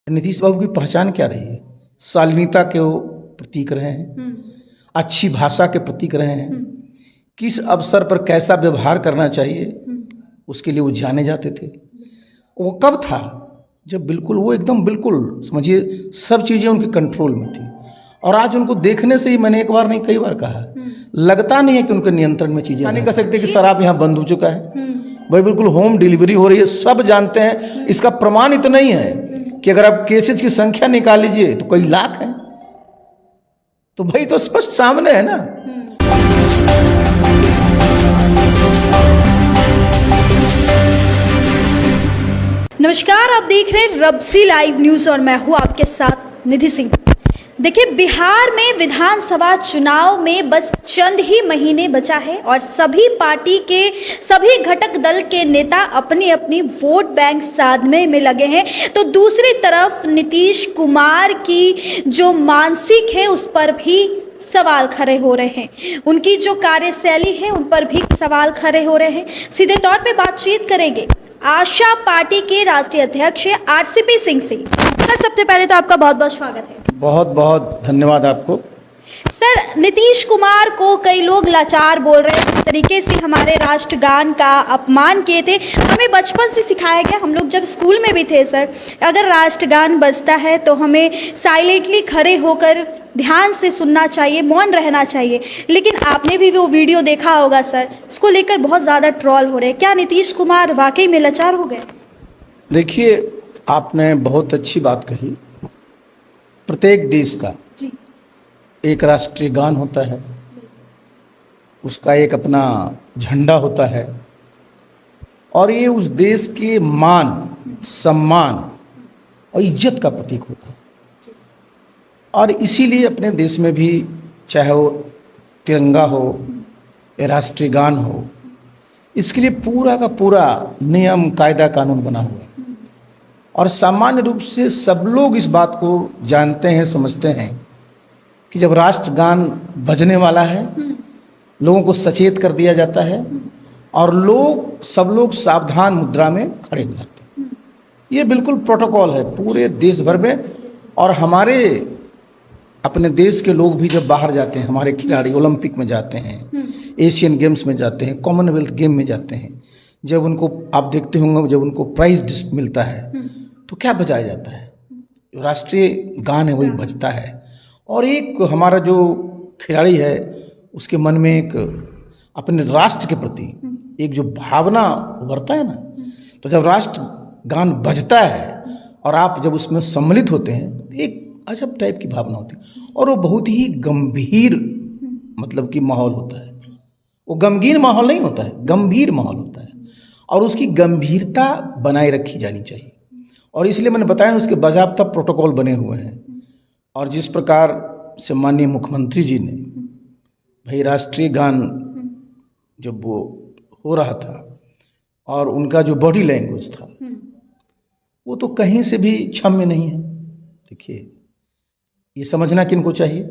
नीतीश बाबू की पहचान क्या रही है? शालीनता के वो प्रतीक रहे हैं, अच्छी भाषा के प्रतीक रहे हैं, किस अवसर पर कैसा व्यवहार करना चाहिए उसके लिए वो जाने जाते थे। वो कब था जब बिल्कुल वो एकदम बिल्कुल समझिए सब चीज़ें उनके कंट्रोल में थी। और आज उनको देखने से ही मैंने एक बार नहीं कई बार कहा, लगता नहीं है कि उनके नियंत्रण में चीज़ें नहीं कह सकते कि शराब यहाँ बंद हो चुका है भाई, बिल्कुल होम डिलीवरी हो रही है, सब जानते हैं। इसका प्रमाण इतना ही है कि अगर आप केसेस की संख्या निकाल लीजिए तो कई लाख हैं, तो भाई तो स्पष्ट सामने है ना। नमस्कार, आप देख रहे हैं रब्सी लाइव न्यूज और मैं हूं आपके साथ निधि सिंह। देखिए, बिहार में विधानसभा चुनाव में बस चंद ही महीने बचा है और सभी पार्टी के सभी घटक दल के नेता अपनी अपनी वोट बैंक साधने में लगे हैं, तो दूसरी तरफ नीतीश कुमार की जो मानसिक है उस पर भी सवाल खड़े हो रहे हैं। उनकी जो कार्यशैली है उन पर भी सवाल खड़े हो रहे हैं। सीधे तौर पे बातचीत करेंगे आशा पार्टी के राष्ट्रीय अध्यक्ष आरसीपी सिंह से। सर, सबसे पहले तो आपका बहुत बहुत स्वागत है। बहुत बहुत धन्यवाद आपको। सर, नीतीश कुमार को कई लोग लाचार बोल रहे हैं, इस तरीके से हमारे राष्ट्रगान का अपमान किए थे। हमें बचपन से सिखाया गया, हम लोग जब स्कूल में भी थे सर, अगर राष्ट्रगान बजता है तो हमें साइलेंटली खड़े होकर ध्यान से सुनना चाहिए, मौन रहना चाहिए। लेकिन आपने भी वो वीडियो देखा होगा सर, उसको लेकर बहुत ज़्यादा ट्रोल हो रहे हैं। क्या नीतीश कुमार वाकई में लाचार हो गए? देखिए, आपने बहुत अच्छी बात कही। प्रत्येक देश का जी, एक राष्ट्रीय गान होता है, उसका एक अपना झंडा होता है और ये उस देश के मान, सम्मान और इज्जत का प्रतीक होता है। और इसीलिए अपने देश में भी चाहे वो तिरंगा हो या राष्ट्रीय गान हो, इसके लिए पूरा का पूरा नियम कायदा कानून बना हुआ है। और सामान्य रूप से सब लोग इस बात को जानते हैं, समझते हैं कि जब राष्ट्रगान बजने वाला है, लोगों को सचेत कर दिया जाता है और सब लोग सावधान मुद्रा में खड़े हो जाते हैं। ये बिल्कुल प्रोटोकॉल है पूरे देश भर में। और हमारे अपने देश के लोग भी जब बाहर जाते हैं, हमारे खिलाड़ी ओलंपिक में जाते हैं, एशियन गेम्स में जाते हैं, कॉमनवेल्थ गेम में जाते हैं, जब उनको आप देखते होंगे, जब उनको प्राइज मिलता है तो क्या बजाया जाता है? जो राष्ट्रीय गान है वही बजता है। और एक हमारा जो खिलाड़ी है उसके मन में एक अपने राष्ट्र के प्रति एक जो भावना उभरता है ना, तो जब राष्ट्र गान बजता है और आप जब उसमें सम्मिलित होते हैं तो एक अजब टाइप की भावना होती है। और वो बहुत ही गंभीर मतलब कि माहौल होता है। वो गमगीन माहौल नहीं होता है, गंभीर माहौल होता है। और उसकी गंभीरता बनाए रखी जानी चाहिए। और इसलिए मैंने बताया उसके बाज़ाब्ता प्रोटोकॉल बने हुए हैं। और जिस प्रकार से माननीय मुख्यमंत्री जी ने भाई राष्ट्रीय गान जब वो हो रहा था और उनका जो बॉडी लैंग्वेज था वो तो कहीं से भी क्षम्य नहीं है। देखिए, ये समझना किनको चाहिए?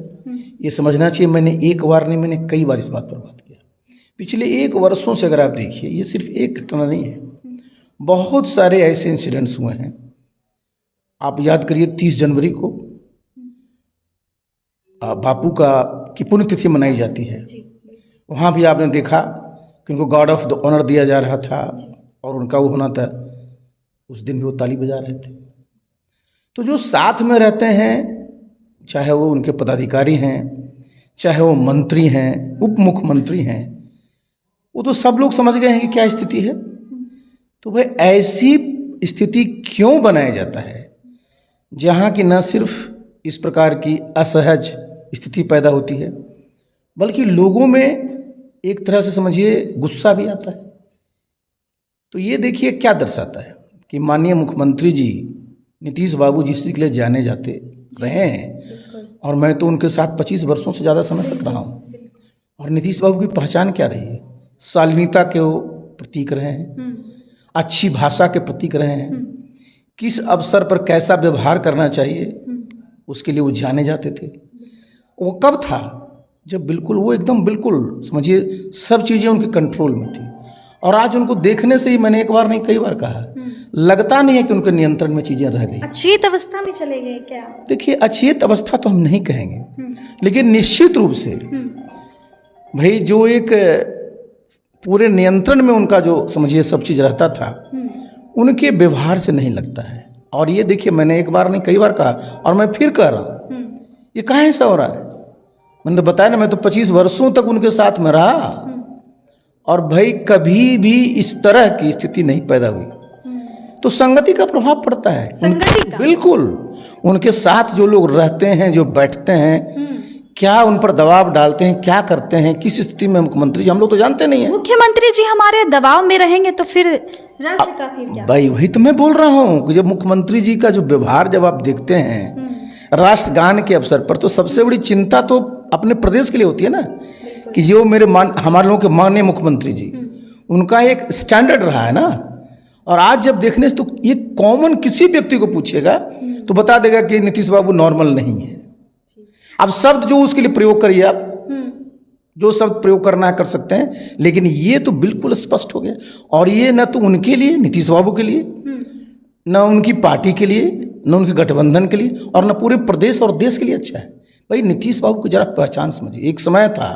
ये समझना चाहिए, मैंने एक बार नहीं, मैंने कई बार इस बात पर बात किया। पिछले 1 वर्षों से अगर आप देखिए, ये सिर्फ एक घटना नहीं है, बहुत सारे ऐसे इंसिडेंट्स हुए हैं। आप याद करिए 30 जनवरी को बापू की पुण्यतिथि मनाई जाती है। वहाँ भी आपने देखा कि उनको गार्ड ऑफ द ऑनर दिया जा रहा था और उनका वो होना था, उस दिन भी वो ताली बजा रहे थे। तो जो साथ में रहते हैं, चाहे वो उनके पदाधिकारी हैं, चाहे वो मंत्री हैं, उप मुख्यमंत्री हैं, वो तो सब लोग समझ गए हैं कि क्या स्थिति है। तो भाई ऐसी स्थिति क्यों बनाया जाता है जहाँ की न सिर्फ इस प्रकार की असहज स्थिति पैदा होती है, बल्कि लोगों में एक तरह से समझिए गुस्सा भी आता है। तो ये देखिए क्या दर्शाता है कि माननीय मुख्यमंत्री जी नीतीश बाबू जिस चीज़ के लिए जाने जाते रहे हैं, और मैं तो उनके साथ 25 वर्षों से ज़्यादा समय तक रहा हूँ। और नीतीश बाबू की पहचान क्या रही है? शालीनता के वो प्रतीक रहे हैं, अच्छी भाषा के प्रतीक रहे हैं, किस अवसर पर कैसा व्यवहार करना चाहिए उसके लिए वो जाने जाते थे। वो कब था जब बिल्कुल वो एकदम बिल्कुल समझिए सब चीज़ें उनके कंट्रोल में थी। और आज उनको देखने से ही मैंने एक बार नहीं कई बार कहा, लगता नहीं है कि उनके नियंत्रण में चीजें रह गई। अचेत अवस्था में चले गए क्या? देखिए, अचेत अवस्था तो हम नहीं कहेंगे, लेकिन निश्चित रूप से भाई जो एक पूरे नियंत्रण में उनका जो समझिए सब चीज रहता था, उनके व्यवहार से नहीं लगता है। और ये देखिए, मैंने एक बार नहीं कई बार कहा और मैं फिर कह रहा हूं, ये कहाँ ऐसा हो रहा है? मैंने तो बताया ना, मैं तो 25 वर्षों तक उनके साथ में रहा और भाई कभी भी इस तरह की स्थिति नहीं पैदा हुई। तो संगति का प्रभाव पड़ता है, संगति का? बिल्कुल। उनके साथ जो लोग रहते हैं, जो बैठते हैं, क्या उन पर दबाव डालते हैं, क्या करते हैं, किस स्थिति में मुख्यमंत्री जी, हम लोग तो जानते नहीं है। मुख्यमंत्री जी हमारे दबाव में रहेंगे तो फिर राज्य का फिर क्या? भाई वही तो मैं बोल रहा हूँ कि जब मुख्यमंत्री जी का जो व्यवहार जब आप देखते हैं राष्ट्रगान के अवसर पर, तो सबसे बड़ी चिंता तो अपने प्रदेश के लिए होती है ना, कि जो मेरे हमारे लोगों के माननीय मुख्यमंत्री जी, उनका एक स्टैंडर्ड रहा है ना। और आज जब देखने से तो ये कॉमन किसी व्यक्ति को पूछेगा तो बता देगा कि नीतीश बाबू नॉर्मल नहीं है। अब शब्द जो उसके लिए प्रयोग करिए आप, जो शब्द प्रयोग करना है कर सकते हैं, लेकिन ये तो बिल्कुल स्पष्ट हो गया। और ये न तो उनके लिए, नीतीश बाबू के लिए, न उनकी पार्टी के लिए, न उनके गठबंधन के लिए, और न पूरे प्रदेश और देश के लिए अच्छा है। भाई नीतीश बाबू को जरा पहचान समझिए। एक समय था,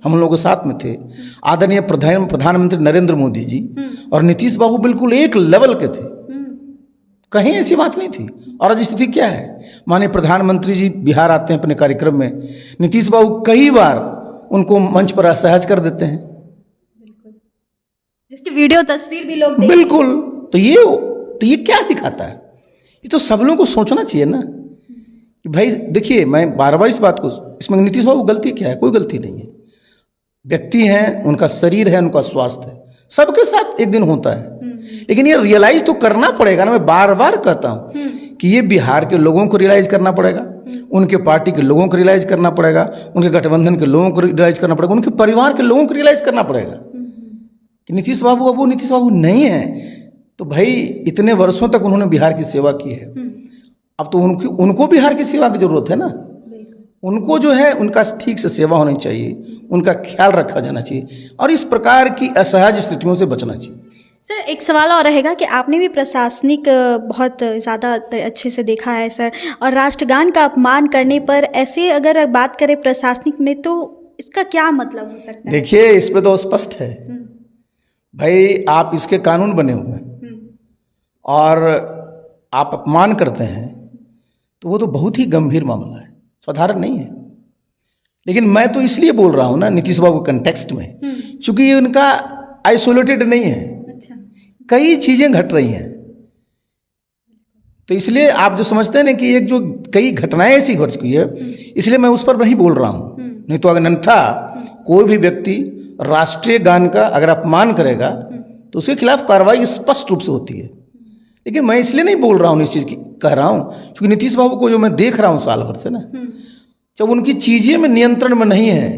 हम लोगों के साथ में थे आदरणीय प्रधानमंत्री नरेंद्र मोदी जी, और नीतीश बाबू बिल्कुल एक लेवल के थे, कहीं ऐसी बात नहीं थी। और आज स्थिति क्या है? माननीय प्रधानमंत्री जी बिहार आते हैं अपने कार्यक्रम में, नीतीश बाबू कई बार उनको मंच पर असहज कर देते हैं, जिसकी वीडियो तस्वीर भी लोग बिल्कुल। तो ये क्या दिखाता है? ये तो सब लोगों को सोचना चाहिए ना कि भाई देखिए, मैं बार बार इस बात को, इसमें नीतीश बाबू गलती क्या है? कोई गलती नहीं है। व्यक्ति हैं, उनका शरीर है, उनका स्वास्थ्य है, सबके साथ एक दिन होता है। लेकिन ये रियलाइज तो करना पड़ेगा ना। मैं बार बार कहता हूं कि ये बिहार के लोगों को रियलाइज करना पड़ेगा, उनके पार्टी के लोगों को रियलाइज करना पड़ेगा, उनके गठबंधन के लोगों को रियलाइज करना पड़ेगा, उनके परिवार के लोगों को रियलाइज करना पड़ेगा कि नीतीश बाबू अब वो नीतीश बाबू नहीं है। तो भाई इतने वर्षों तक उन्होंने बिहार की सेवा की है, अब तो उनको बिहार की सेवा की जरूरत है ना। उनको जो है उनका ठीक से सेवा होनी चाहिए, उनका ख्याल रखा जाना चाहिए, और इस प्रकार की असहज स्थितियों से बचना चाहिए। सर एक सवाल और रहेगा कि आपने भी प्रशासनिक बहुत ज़्यादा अच्छे से देखा है सर, और राष्ट्रगान का अपमान करने पर ऐसे अगर बात करें प्रशासनिक में, तो इसका क्या मतलब हो सकता है? देखिए, इस पे तो स्पष्ट है भाई, आप इसके कानून बने हुए हैं और आप अपमान करते हैं, तो वो तो बहुत ही गंभीर मामला है, साधारण नहीं है। लेकिन मैं तो इसलिए बोल रहा हूं ना नीतीश बाबू कंटेक्स्ट में, क्योंकि ये उनका आइसोलेटेड नहीं है, कई चीजें घट रही हैं। तो इसलिए आप जो समझते हैं ना कि एक जो कई घटनाएं ऐसी घट चुकी है, इसलिए मैं उस पर नहीं बोल रहा हूं। नहीं तो अगर अन्यथा कोई भी व्यक्ति राष्ट्रीय गान का अगर अपमान करेगा तो उसके खिलाफ कार्रवाई स्पष्ट रूप से होती है। लेकिन मैं इसलिए नहीं बोल रहा हूं, इस चीज की कह रहा हूं क्योंकि नीतीश बाबू को जो मैं देख रहा हूं साल भर से ना, जब उनकी चीजें में नियंत्रण में नहीं है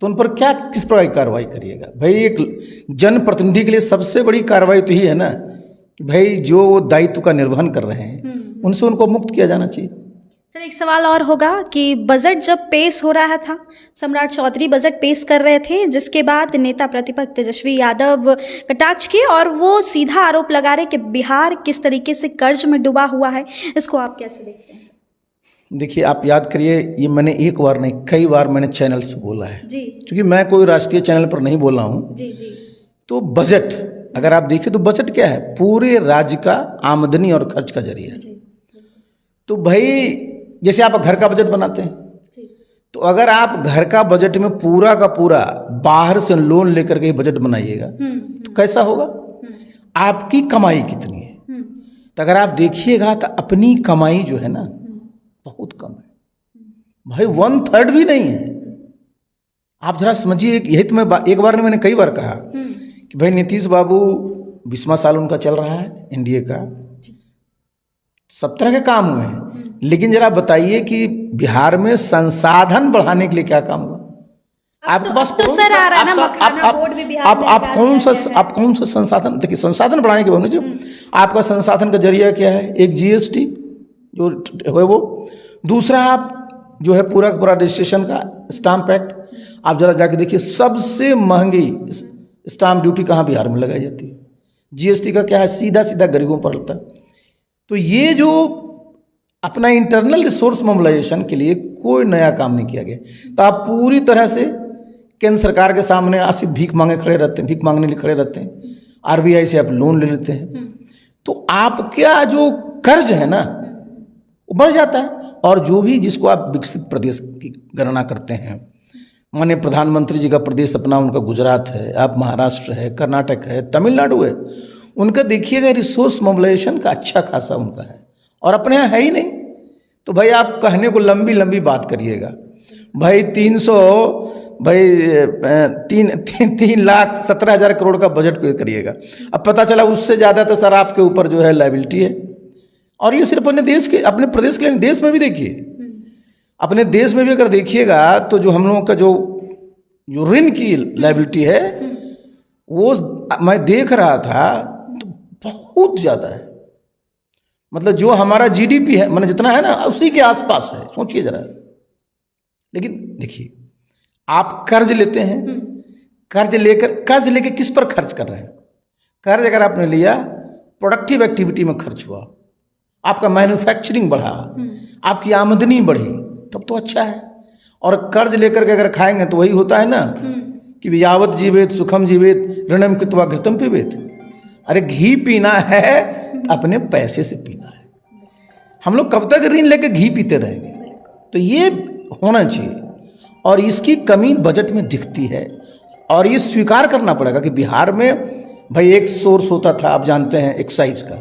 तो उन पर क्या किस प्रकार की कार्रवाई करिएगा? भाई एक जनप्रतिनिधि के लिए सबसे बड़ी कार्रवाई तो ही है ना कि भाई जो दायित्व का निर्वहन कर रहे हैं उनसे उनको मुक्त किया जाना चाहिए। सर एक सवाल और होगा कि बजट जब पेश हो रहा था, सम्राट चौधरी बजट पेश कर रहे थे, जिसके बाद नेता प्रतिपक्ष तेजस्वी यादव कटाक्ष किए और वो सीधा आरोप लगा रहे कि बिहार किस तरीके से कर्ज में डूबा हुआ है। इसको आप कैसे देखते हैं? देखिए, आप याद करिए, ये मैंने एक बार नहीं कई बार मैंने चैनल्स पे बोला है जी, क्योंकि मैं कोई राष्ट्रीय चैनल पर नहीं बोला हूँ जी जी। तो बजट अगर आप देखिए तो बजट क्या है? पूरे राज्य का आमदनी और खर्च का जरिया है। तो भाई जैसे आप घर का बजट बनाते हैं, तो अगर आप घर का बजट में पूरा का पूरा बाहर से लोन लेकर के बजट बनाइएगा तो कैसा होगा? आपकी कमाई कितनी है? तो अगर आप देखिएगा तो अपनी कमाई जो है ना बहुत कम है भाई, 1/3 भी नहीं है। आप जरा समझिए, यही तो मैं एक बार मैंने कई बार कहा कि भाई नीतीश बाबू 20वां साल उनका चल रहा है एनडीए का, सब तरह के काम हुए हैं, लेकिन जरा बताइए कि बिहार में संसाधन बढ़ाने के लिए क्या काम हुआ? आपके पास आप कौन सा संसाधन? देखिए, संसाधन बढ़ाने के होने चाहिए। आपका संसाधन का जरिया क्या है? एक जीएसटी जो है वो, दूसरा आप जो है पूरा रजिस्ट्रेशन का स्टाम्प एक्ट। आप जरा जाके देखिए, सबसे महंगी स्टाम्प ड्यूटी कहाँ बिहार में लगाई जाती है? जीएसटी का क्या है? सीधा सीधा गरीबों पर लगता है। तो ये जो अपना इंटरनल रिसोर्स मोबिलाइजेशन के लिए कोई नया काम नहीं किया गया, तो आप पूरी तरह से केंद्र सरकार के सामने आसित भीख मांगने के लिए खड़े रहते हैं। आरबीआई से आप लोन ले लेते हैं, तो आपका जो कर्ज है ना वो बढ़ जाता है। और जो भी जिसको आप विकसित प्रदेश की गणना करते हैं, माननीय प्रधानमंत्री जी का प्रदेश अपना उनका गुजरात है, आप महाराष्ट्र है, कर्नाटक है, तमिलनाडु है, उनका देखिएगा रिसोर्स मोबिलाइजेशन का अच्छा खासा उनका है, और अपने यहाँ है ही नहीं। तो भाई आप कहने को लंबी लंबी बात करिएगा, भाई 3,17,000 करोड़ का बजट पे करिएगा, अब पता चला उससे ज़्यादा तो सर आपके ऊपर जो है लायबिलिटी है। और ये सिर्फ अपने प्रदेश के लिए, देश में भी देखिए, अपने देश में भी अगर देखिएगा तो जो हम लोगों का जो ऋण की लायबिलिटी है वो मैं देख रहा था तो बहुत ज़्यादा है। मतलब जो हमारा जीडीपी है, मतलब जितना है ना उसी के आसपास है, सोचिए जरा। लेकिन देखिए आप कर्ज लेते हैं, कर्ज लेकर किस पर खर्च कर रहे हैं? कर्ज अगर आपने लिया प्रोडक्टिव एक्टिविटी में खर्च हुआ, आपका मैन्युफैक्चरिंग बढ़ा, आपकी आमदनी बढ़ी, तब तो अच्छा है। और कर्ज लेकर के अगर खाएंगे तो वही होता है ना कि यावत जीवेत सुखम जीवेत ऋणम कृत्वा घृतम पिबेत। अरे घी पीना है अपने पैसे से पीना है, हम लोग कब तक ऋण लेकर घी पीते रहेंगे? तो ये होना चाहिए, और इसकी कमी बजट में दिखती है। और ये स्वीकार करना पड़ेगा कि बिहार में भाई एक सोर्स होता था, आप जानते हैं, एक्साइज का।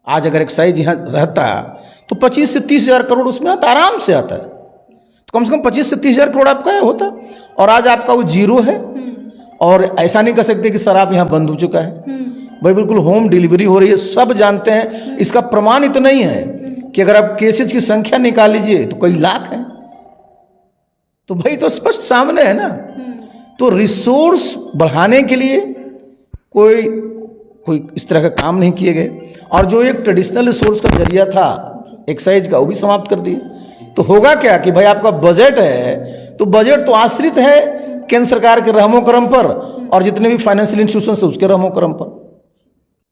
आज अगर एक्साइज यहाँ रहता तो 25 से 30 हज़ार करोड़ उसमें आता, आराम से आता है। तो कम से कम 25 से 30 हज़ार करोड़ आपका होता, और आज आपका वो जीरो है। और ऐसा नहीं कह सकते कि शराब यहाँ बंद हो चुका है, भाई बिल्कुल होम डिलीवरी हो रही है, सब जानते हैं। इसका प्रमाण इतना ही है कि अगर आप केसेज की संख्या निकाल लीजिए तो कई लाख है। तो भाई तो स्पष्ट सामने है ना। तो रिसोर्स बढ़ाने के लिए कोई इस तरह का काम नहीं किए गए, और जो एक ट्रेडिशनल रिसोर्स का जरिया था एक्साइज का, वो भी समाप्त कर दिए। तो होगा क्या कि भाई आपका बजट है, तो बजट तो आश्रित है केंद्र सरकार के रहमो करम पर, और जितने भी फाइनेंशियल इंस्टीट्यूशन है उसके रहमो करम पर।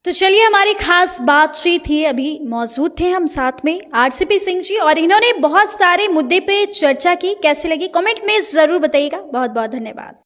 तो चलिए, हमारी खास बातचीत ही अभी मौजूद थे हम साथ में आरसीपी सिंह जी, और इन्होंने बहुत सारे मुद्दे पे चर्चा की। कैसे लगी कमेंट में जरूर बताइएगा। बहुत बहुत धन्यवाद।